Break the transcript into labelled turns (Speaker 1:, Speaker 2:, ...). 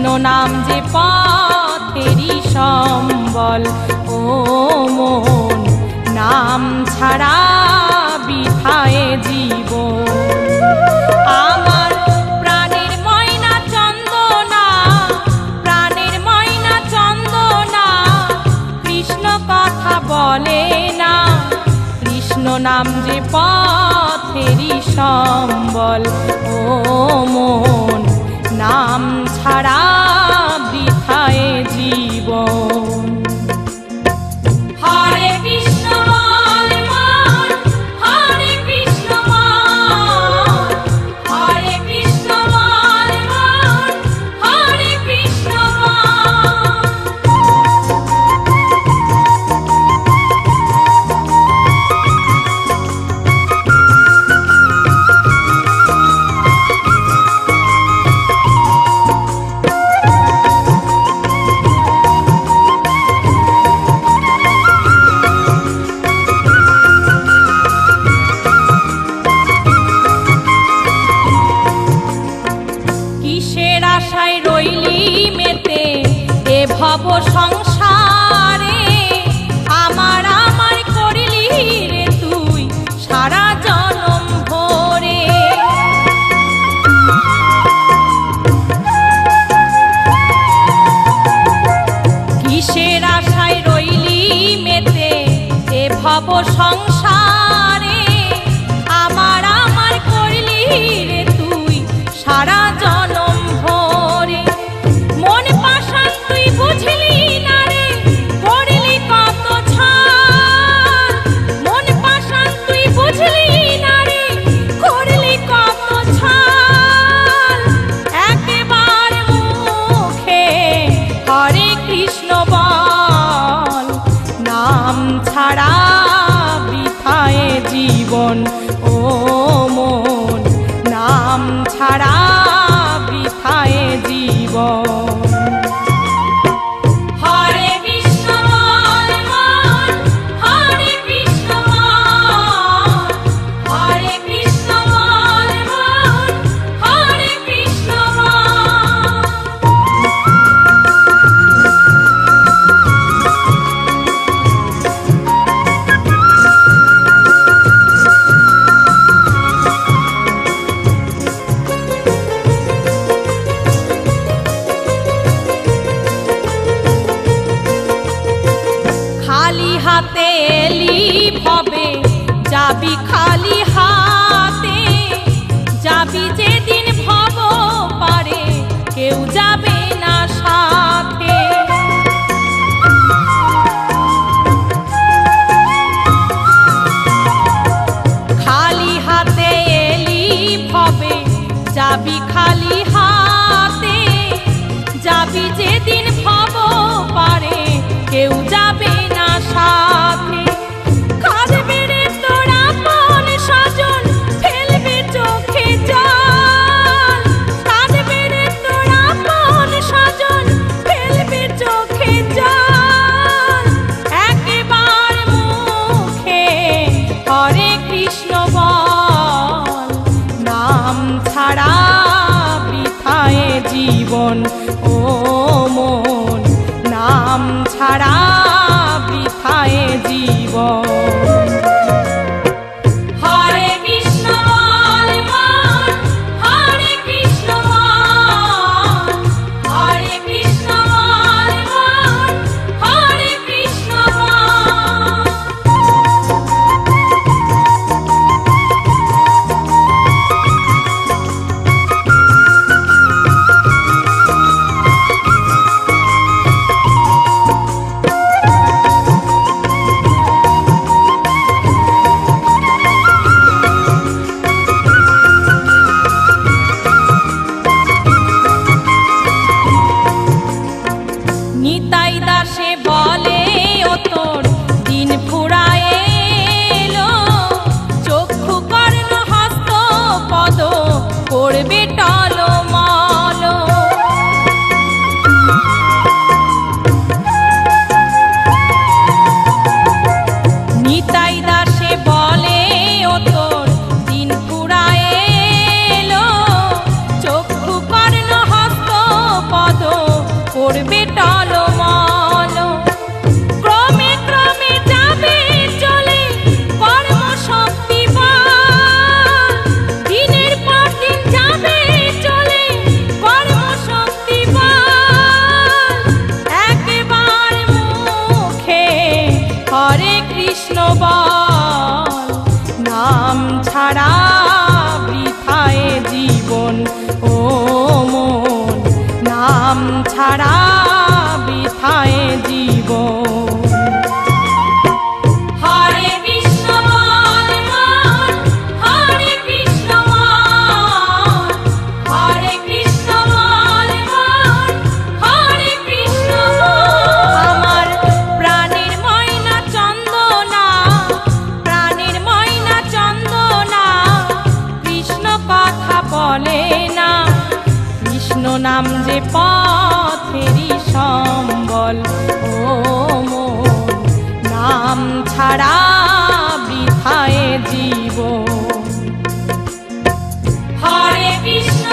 Speaker 1: কৃষ্ণ নাম যে পথেরই সম্বল, ও মন নাম ছাড়া বৃথায় জীবন। আমার প্রাণের ময়না চন্দনা, প্রাণের ময়না চন্দনা, কৃষ্ণ কথা বলে না। কৃষ্ণ নাম যে পথেরই সম্বল, ও মন নাম ছাড়া বৃথায় জীবন। হরে কৃষ্ণ বল মন, হরে কৃষ্ণ বল, হরে কৃষ্ণ বল মন, হরে কৃষ্ণ বল। কিসের আশায় রইলি মেতে এ ভব সংসারে, আমার আমার করলি রে তুই সারা জনম ভরে। কিসের আশায় রইলি মেতে এ ভব সংসারে, আমার আমার করলি রে তুই সারা জনম ভরে। মন পাষাণ তুই বুঝলি না রে, করলি কত ছাল। মন পাষাণ তুই বুঝলি না রে, করলি কত ছাল। একবার মুখে হরে কৃষ্ণ বল, নাম ছাড়া বৃথায় জীবন, ও মন নাম ছাড়া বৃথায় জীবন। হরে কৃষ্ণ বল মন, হরে কৃষ্ণ বল, হরে কৃষ্ণ বল মন, হরে কৃষ্ণ বল। খালি হাতে এলি ভবে, যাবি খালি হাতে। যাবি যেদিন ভব পারে, কেউ যাবে না সাথে। খালি হাতে এলি ভবে, যাবি খালি হাতে। যাবি যেদিন ভব পারে, কেউ যাবে না সাথে। কাঁদবে রে তোর আপন স্বজন, ফেলবে চোখে জল। কাঁদবে রে তোর আপন স্বজন, ফেলবে চোখে জল। একবার মুখে হরে কৃষ্ণ বল, নাম ছাড়া বৃথায় জীবন, ও মন নাম ছাড়া বৃথায় জীবন। হরে কৃষ্ণ বল মন, হরে কৃষ্ণ বল, হরে কৃষ্ণ বল মন, হরে কৃষ্ণ বল। করবে টলমল। ক্রমে ক্রমে যাবে চলে কর্মশক্তি বল, দিনের পর দিন যাবে চলে কর্মশক্তি বল। একবার মুখে হরে কৃষ্ণ বল, নাম ছাড়া বৃথায় জীবন ও মন, নাম ছাড়া বৃথায় জীবন। হরে কৃষ্ণ বল মন, হরে কৃষ্ণ বল, হরে কৃষ্ণ বল মন, হরে কৃষ্ণ বল। আমার প্রাণের ময়না চন্দনা, প্রাণের ময়না চন্দনা, কৃষ্ণ কথা বলে না। কৃষ্ণ নাম যে পথেরই সম্বল ও মন, নাম ছাড়া বৃথায় জীবন। হরে কৃষ্ণ